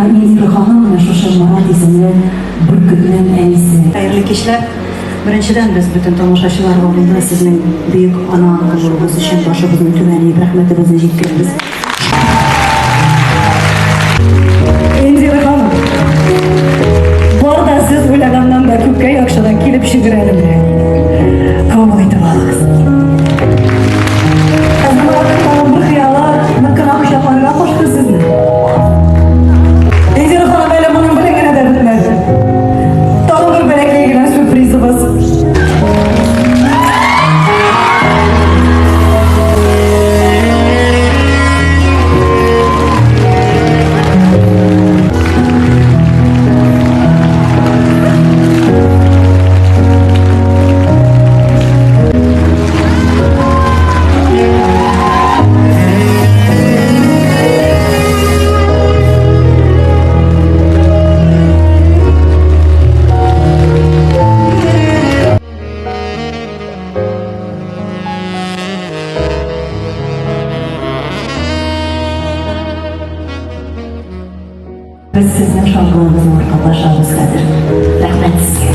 da İndira Hanım ve Şuşa Murat isimli Bürküt'ün enisi. Hayırlı kişiler. Birinçiden biz bütün tamaşaçılar olduğunda sizin büyük ana kulluğunuz için başımızın tüveniyip rahmetimizi yetkiliriz. İndira Hanım, bu arada siz uylagandan da köpke yakşadan kelip şidirelim. Kabul etip alınız. Kızım bu hıyalar mümkün akış yaparlar hoştu sizni. İndira Hanım öyle bunun bilengine de bilmedi. Doğru bir belekle ilgilen sürprizi basın. Biz sizin şalgınızın arkadaşlarımız Kadir. Rahmet sizge.